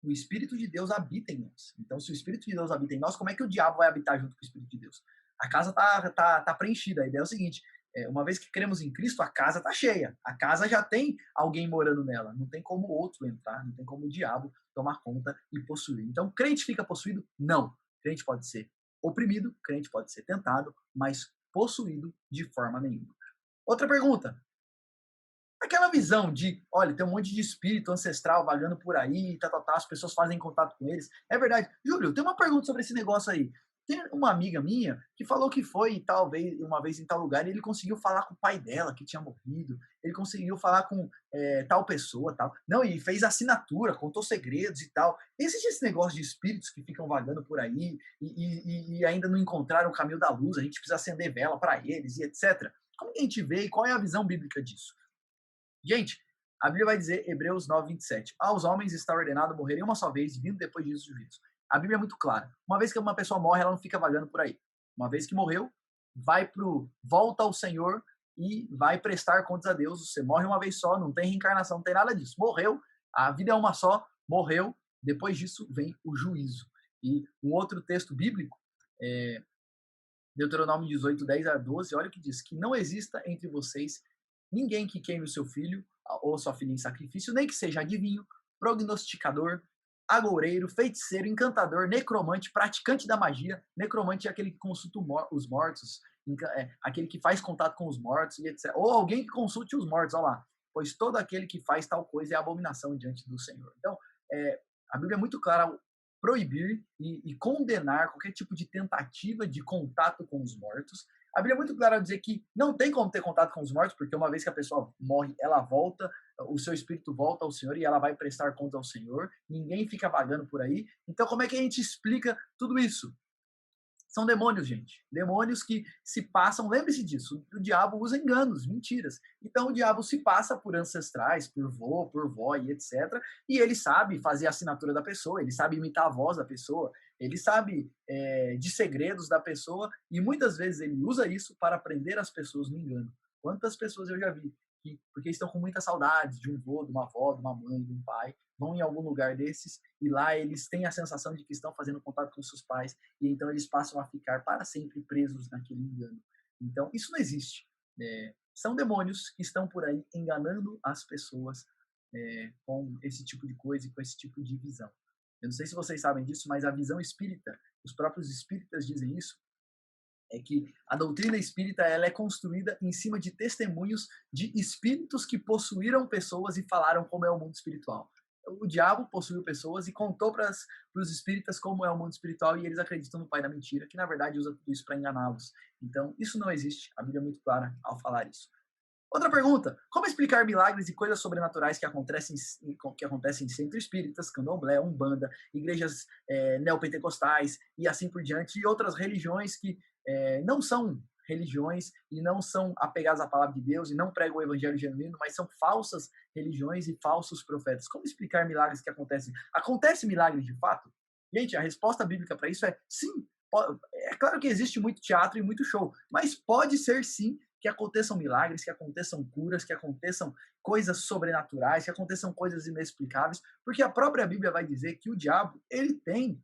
o Espírito de Deus habita em nós. Então, se o Espírito de Deus habita em nós, como é que o diabo vai habitar junto com o Espírito de Deus? A casa tá preenchida. A ideia é o seguinte: uma vez que cremos em Cristo, a casa está cheia. A casa já tem alguém morando nela. Não tem como outro entrar, não tem como o diabo tomar conta e possuir. Então, crente fica possuído? Não. Crente pode ser oprimido, crente pode ser tentado, mas possuído de forma nenhuma. Outra pergunta. Aquela visão de, olha, tem um monte de espírito ancestral vagando por aí, as pessoas fazem contato com eles. É verdade. Júlio, tem uma pergunta sobre esse negócio aí. Tem uma amiga minha que falou que foi talvez uma vez em tal lugar e ele conseguiu falar com o pai dela que tinha morrido, ele conseguiu falar com tal pessoa, tal. Não, e fez assinatura, contou segredos e tal. Existe esse negócio de espíritos que ficam vagando por aí e ainda não encontraram o caminho da luz, a gente precisa acender vela para eles e etc. Como que a gente vê e qual é a visão bíblica disso? Gente, a Bíblia vai dizer, Hebreus 9:27, aos homens está ordenado morrerem uma só vez, vindo depois disso o juízo. A Bíblia é muito clara. Uma vez que uma pessoa morre, ela não fica vagando por aí. Uma vez que morreu, volta ao Senhor e vai prestar contas a Deus. Você morre uma vez só, não tem reencarnação, não tem nada disso. Morreu, a vida é uma só, morreu, depois disso vem o juízo. E um outro texto bíblico, Deuteronômio 18:10-12, olha o que diz, que não exista entre vocês ninguém que queime o seu filho ou sua filha em sacrifício, nem que seja adivinho, prognosticador, agoureiro, feiticeiro, encantador, necromante, praticante da magia. Necromante é aquele que consulta os mortos, aquele que faz contato com os mortos, e etc. Ou alguém que consulte os mortos, olha lá. Pois todo aquele que faz tal coisa é abominação diante do Senhor. Então, a Bíblia é muito clara ao proibir e condenar qualquer tipo de tentativa de contato com os mortos. A Bíblia é muito clara ao dizer que não tem como ter contato com os mortos, porque uma vez que a pessoa morre, ela volta, o seu espírito volta ao Senhor e ela vai prestar contas ao Senhor. Ninguém fica vagando por aí. Então, como é que a gente explica tudo isso? São demônios, gente. Demônios que se passam, lembre-se disso, o diabo usa enganos, mentiras. Então o diabo se passa por ancestrais, por vô, por vó e etc. E ele sabe fazer a assinatura da pessoa, ele sabe imitar a voz da pessoa, ele sabe de segredos da pessoa e muitas vezes ele usa isso para prender as pessoas no engano. Quantas pessoas eu já vi porque estão com muita saudade de um vô, de uma avó, de uma mãe, de um pai, vão em algum lugar desses e lá eles têm a sensação de que estão fazendo contato com seus pais e então eles passam a ficar para sempre presos naquele engano. Então, isso não existe. São demônios que estão por aí enganando as pessoas com esse tipo de coisa e com esse tipo de visão. Eu não sei se vocês sabem disso, mas a visão espírita, os próprios espíritas dizem isso, é que a doutrina espírita ela é construída em cima de testemunhos de espíritos que possuíram pessoas e falaram como é o mundo espiritual. O diabo possuiu pessoas e contou para os espíritas como é o mundo espiritual e eles acreditam no pai da mentira, que na verdade usa tudo isso para enganá-los. Então, isso não existe. A Bíblia é muito clara ao falar isso. Outra pergunta: como explicar milagres e coisas sobrenaturais que acontecem em centros espíritas, candomblé, umbanda, igrejas neopentecostais e assim por diante, e outras religiões que não são religiões e não são apegadas à palavra de Deus e não pregam o evangelho genuíno, mas são falsas religiões e falsos profetas? Como explicar milagres que acontecem? Acontecem milagres de fato? Gente, a resposta bíblica para isso é sim. É claro que existe muito teatro e muito show, mas pode ser sim que aconteçam milagres, que aconteçam curas, que aconteçam coisas sobrenaturais, que aconteçam coisas inexplicáveis, porque a própria Bíblia vai dizer que o diabo, ele tem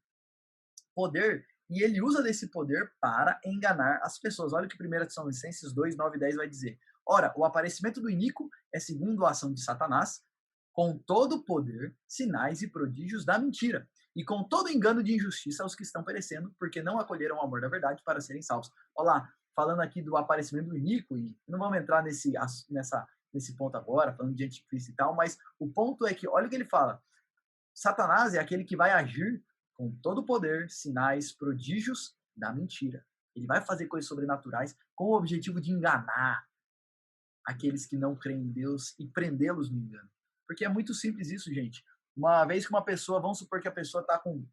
poder e ele usa desse poder para enganar as pessoas. Olha o que 1 Tessalonicenses 2, 9 e 10 vai dizer. Ora, o aparecimento do iníquo é segundo a ação de Satanás, com todo o poder, sinais e prodígios da mentira, e com todo engano de injustiça aos que estão perecendo, porque não acolheram o amor da verdade para serem salvos. Olha lá, falando aqui do aparecimento do iníquo, e não vamos entrar nesse ponto agora, falando de anticristo e tal, mas o ponto é que, olha o que ele fala, Satanás é aquele que vai agir com todo o poder, sinais, prodígios da mentira. Ele vai fazer coisas sobrenaturais com o objetivo de enganar aqueles que não creem em Deus e prendê-los no engano. Porque é muito simples isso, gente. Uma vez que uma pessoa, vamos supor que a pessoa está com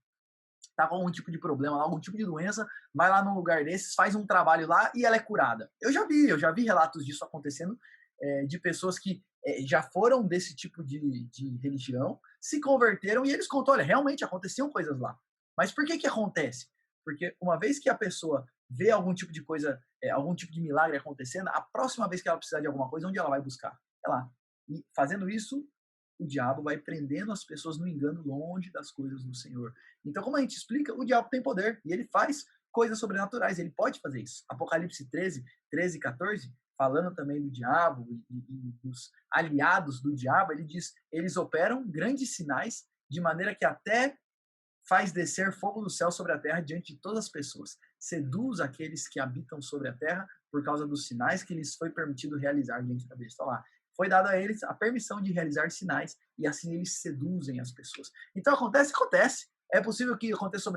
algum tipo de problema, algum tipo de doença, vai lá num lugar desses, faz um trabalho lá e ela é curada. Eu já vi relatos disso acontecendo, de pessoas que já foram desse tipo de religião, se converteram e eles contam, olha, realmente aconteciam coisas lá. Mas por que acontece? Porque uma vez que a pessoa vê algum tipo de coisa, algum tipo de milagre acontecendo, a próxima vez que ela precisar de alguma coisa, onde ela vai buscar? É lá. E fazendo isso, o diabo vai prendendo as pessoas no engano longe das coisas do Senhor. Então, como a gente explica, o diabo tem poder e ele faz coisas sobrenaturais, ele pode fazer isso. Apocalipse 13 e 14, falando também do diabo e dos aliados do diabo, ele diz, eles operam grandes sinais de maneira que até faz descer fogo do céu sobre a terra diante de todas as pessoas. Seduz aqueles que habitam sobre a terra por causa dos sinais que lhes foi permitido realizar diante da besta. Olha lá, foi dada a eles a permissão de realizar sinais e assim eles seduzem as pessoas. Então acontece. É possível que aconteça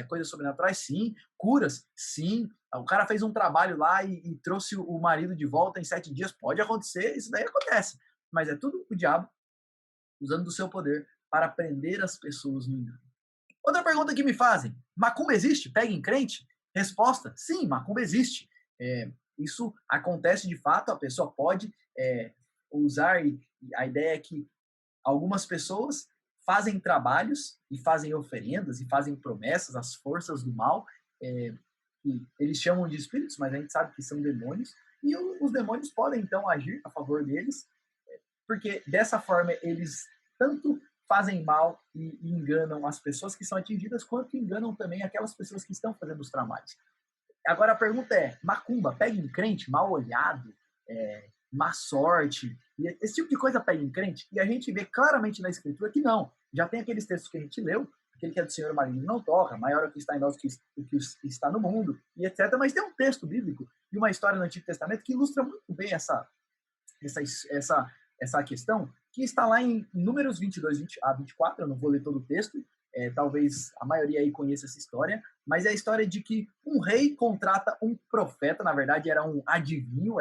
coisas sobrenaturais? Sim. Curas? Sim. O cara fez um trabalho lá e trouxe o marido de volta em 7 dias? Pode acontecer, isso daí acontece. Mas é tudo o diabo usando do seu poder para prender as pessoas no engano. Outra pergunta que me fazem, macumba existe? Pega em crente? Resposta, sim, macumba existe. Isso acontece de fato, a pessoa pode usar, e a ideia é que algumas pessoas fazem trabalhos e fazem oferendas e fazem promessas às forças do mal, e eles chamam de espíritos, mas a gente sabe que são demônios, e os demônios podem então agir a favor deles, porque dessa forma eles tanto fazem mal e enganam as pessoas que são atingidas, quanto enganam também aquelas pessoas que estão fazendo os trabalhos. Agora a pergunta é, macumba pega em crente, mal olhado, má sorte, e esse tipo de coisa pega em crente? E a gente vê claramente na escritura que não. Já tem aqueles textos que a gente leu, aquele que é do Senhor maligno não toca, maior é o que está em nós que o que está no mundo, e etc. Mas tem um texto bíblico e uma história no Antigo Testamento que ilustra muito bem essa questão, que está lá em Números 22 a 24, eu não vou ler todo o texto, talvez a maioria aí conheça essa história, mas é a história de que um rei contrata um profeta, na verdade era um adivinho,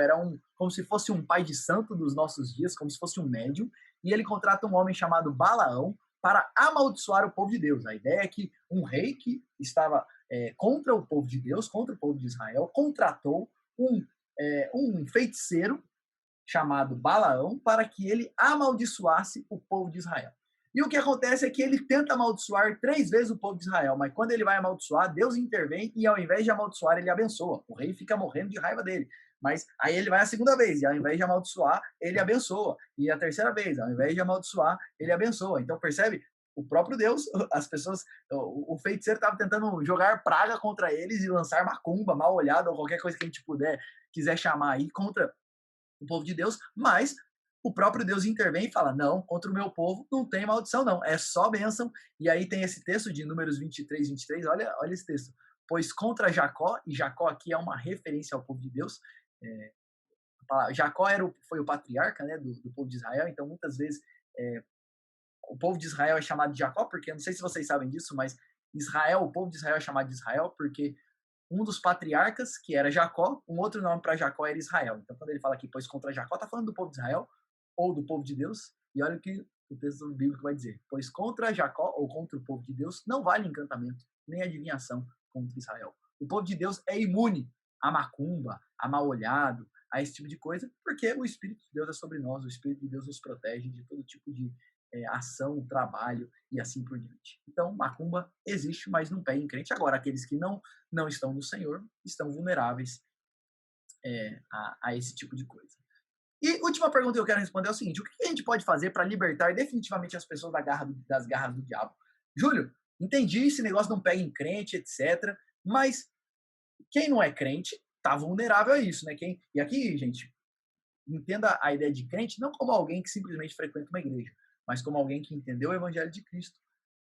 como se fosse um pai de santo dos nossos dias, como se fosse um médium, e ele contrata um homem chamado Balaão para amaldiçoar o povo de Deus. A ideia é que um rei que estava contra o povo de Deus, contra o povo de Israel, contratou um feiticeiro chamado Balaão para que ele amaldiçoasse o povo de Israel. E o que acontece é que ele tenta amaldiçoar 3 vezes o povo de Israel, mas quando ele vai amaldiçoar, Deus intervém e ao invés de amaldiçoar, ele abençoa. O rei fica morrendo de raiva dele. Mas aí ele vai a segunda vez, e ao invés de amaldiçoar, ele abençoa. E a terceira vez, ao invés de amaldiçoar, ele abençoa. Então, percebe? O próprio Deus, as pessoas, o feiticeiro estava tentando jogar praga contra eles e lançar macumba, mal olhada, ou qualquer coisa que a gente quiser chamar aí, contra o povo de Deus, mas o próprio Deus intervém e fala, não, contra o meu povo não tem maldição não, é só bênção. E aí tem esse texto de Números 23, olha esse texto. Pois contra Jacó, e Jacó aqui é uma referência ao povo de Deus, Jacó foi o patriarca, né, do povo de Israel, então muitas vezes o povo de Israel é chamado de Jacó, porque, não sei se vocês sabem disso, mas Israel, o povo de Israel é chamado de Israel porque um dos patriarcas, que era Jacó, um outro nome para Jacó era Israel. Então, quando ele fala aqui, pois contra Jacó, está falando do povo de Israel ou do povo de Deus. E olha o que o texto bíblico vai dizer. Pois contra Jacó ou contra o povo de Deus não vale encantamento, nem adivinhação contra Israel. O povo de Deus é imune a macumba, a mal olhado, a esse tipo de coisa, porque o Espírito de Deus é sobre nós, o Espírito de Deus nos protege de todo tipo de ação, trabalho e assim por diante. Então, macumba existe, mas não pega em crente. Agora, aqueles que não estão no Senhor estão vulneráveis a esse tipo de coisa. E última pergunta que eu quero responder é o seguinte: o que a gente pode fazer para libertar definitivamente as pessoas das garras do diabo? Júlio, entendi, esse negócio não pega em crente, etc. Mas quem não é crente está vulnerável a isso, né? E aqui, gente, entenda a ideia de crente não como alguém que simplesmente frequenta uma igreja, mas como alguém que entendeu o evangelho de Cristo,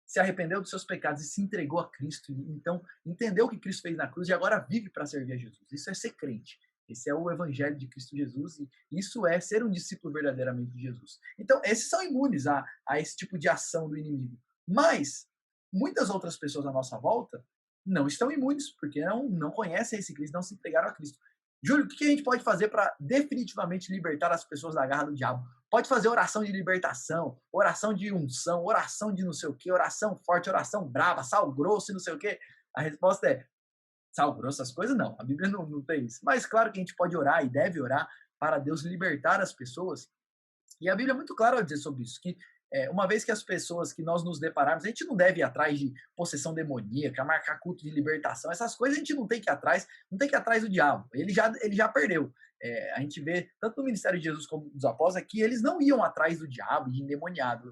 se arrependeu dos seus pecados e se entregou a Cristo, então entendeu o que Cristo fez na cruz e agora vive para servir a Jesus. Isso é ser crente. Esse é o evangelho de Cristo Jesus e isso é ser um discípulo verdadeiramente de Jesus. Então, esses são imunes a esse tipo de ação do inimigo. Mas muitas outras pessoas à nossa volta não estão imunes, porque não conhecem esse Cristo, não se entregaram a Cristo. Júlio, o que a gente pode fazer para definitivamente libertar as pessoas da garra do diabo? Pode fazer oração de libertação, oração de unção, oração de não sei o quê, oração forte, oração brava, sal grosso e não sei o quê. A resposta é sal grosso, essas coisas não. A Bíblia não tem isso. Mas claro que a gente pode orar e deve orar para Deus libertar as pessoas. E a Bíblia é muito clara ao dizer sobre isso, que uma vez que as pessoas que nós nos depararmos, a gente não deve ir atrás de possessão demoníaca, marcar culto de libertação, essas coisas a gente não tem que ir atrás, não tem que ir atrás do diabo, ele já perdeu. A gente vê, tanto no ministério de Jesus como dos apóstolos, que eles não iam atrás do diabo, de endemoniado.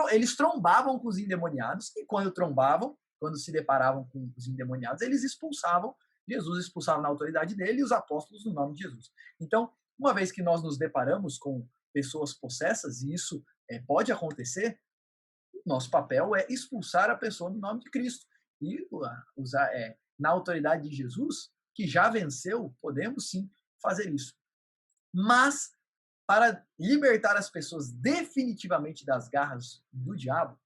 Eles trombavam com os endemoniados, e quando se deparavam com os endemoniados, eles expulsavam, Jesus expulsava na autoridade dele e os apóstolos no nome de Jesus. Então, uma vez que nós nos deparamos com pessoas possessas, e isso pode acontecer, nosso papel é expulsar a pessoa no nome de Cristo. E usar, na autoridade de Jesus, que já venceu, podemos sim fazer isso. Mas, para libertar as pessoas definitivamente das garras do diabo,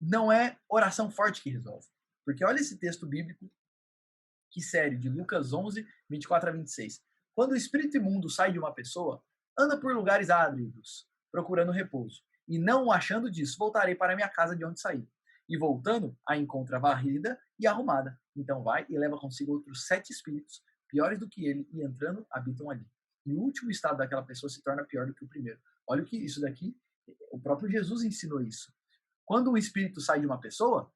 não é oração forte que resolve. Porque olha esse texto bíblico, que sério, de Lucas 11, 24 a 26. Quando o espírito imundo sai de uma pessoa, anda por lugares áridos, procurando repouso. E não o achando disso, voltarei para minha casa de onde saí. E voltando, a encontra varrida e arrumada. Então vai e leva consigo outros 7 espíritos, piores do que ele, e entrando, habitam ali. E o último estado daquela pessoa se torna pior do que o primeiro. Olha o que isso daqui, o próprio Jesus ensinou isso. Quando um espírito sai de uma pessoa,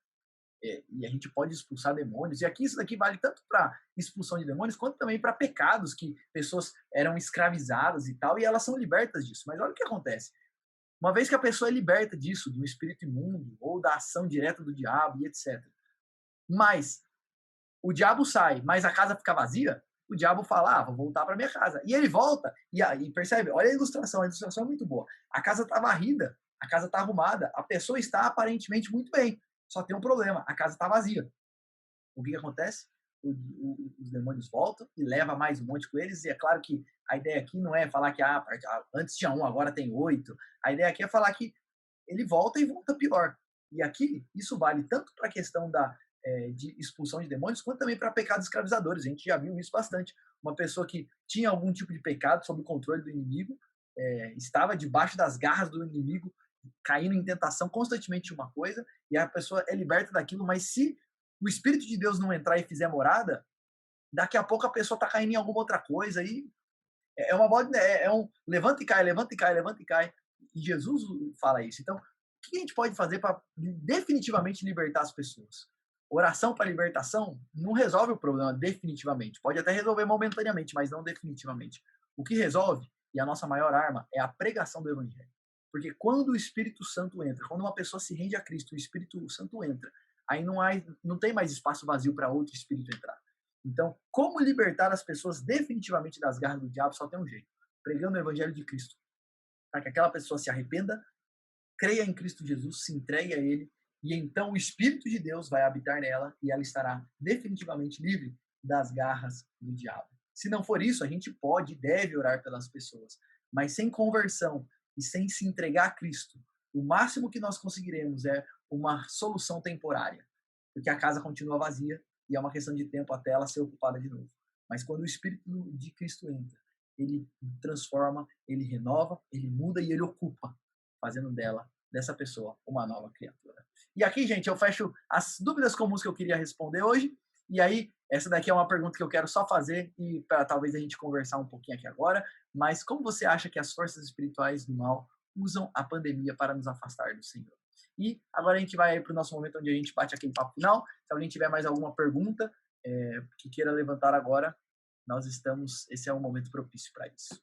e a gente pode expulsar demônios, e aqui isso daqui vale tanto para expulsão de demônios, quanto também para pecados que pessoas eram escravizadas e tal, e elas são libertas disso. Mas olha o que acontece. Uma vez que a pessoa é liberta disso, do espírito imundo, ou da ação direta do diabo e etc. Mas o diabo sai, mas a casa fica vazia, o diabo fala, vou voltar para minha casa. E ele volta, e aí, percebe? Olha a ilustração é muito boa. A casa está varrida, a casa está arrumada, a pessoa está aparentemente muito bem. Só tem um problema, a casa está vazia. O que acontece? Os demônios voltam e levam mais um monte com eles. E é claro que a ideia aqui não é falar que antes tinha 1, agora tem 8. A ideia aqui é falar que ele volta e volta pior. E aqui, isso vale tanto para a questão de expulsão de demônios, quanto também para pecados escravizadores. A gente já viu isso bastante. Uma pessoa que tinha algum tipo de pecado sob o controle do inimigo, estava debaixo das garras do inimigo, caindo em tentação constantemente de uma coisa, e a pessoa é liberta daquilo, mas se o Espírito de Deus não entrar e fizer morada, daqui a pouco a pessoa está caindo em alguma outra coisa, e é uma bola, um levanta e cai, levanta e cai, levanta e cai, e Jesus fala isso. Então, o que a gente pode fazer para definitivamente libertar as pessoas? Oração para libertação não resolve o problema definitivamente. Pode até resolver momentaneamente, mas não definitivamente. O que resolve, e a nossa maior arma, é a pregação do Evangelho. Porque quando o Espírito Santo entra, quando uma pessoa se rende a Cristo, o Espírito Santo entra, aí não tem mais espaço vazio para outro Espírito entrar. Então, como libertar as pessoas definitivamente das garras do diabo? Só tem um jeito: pregando o Evangelho de Cristo, para que aquela pessoa se arrependa, creia em Cristo Jesus, se entregue a Ele, e então o Espírito de Deus vai habitar nela e ela estará definitivamente livre das garras do diabo. Se não for isso, a gente pode e deve orar pelas pessoas, mas sem conversão e sem se entregar a Cristo, o máximo que nós conseguiremos é uma solução temporária, porque a casa continua vazia e é uma questão de tempo até ela ser ocupada de novo. Mas quando o Espírito de Cristo entra, ele transforma, ele renova, ele muda e ele ocupa, fazendo dessa pessoa, uma nova criatura. E aqui, gente, eu fecho as dúvidas comuns que eu queria responder hoje. E aí, essa daqui é uma pergunta que eu quero só fazer e para talvez a gente conversar um pouquinho aqui agora. Mas como você acha que as forças espirituais do mal usam a pandemia para nos afastar do Senhor? E agora a gente vai para o nosso momento onde a gente bate aquele papo final. Se alguém tiver mais alguma pergunta que queira levantar agora, esse é um momento propício para isso.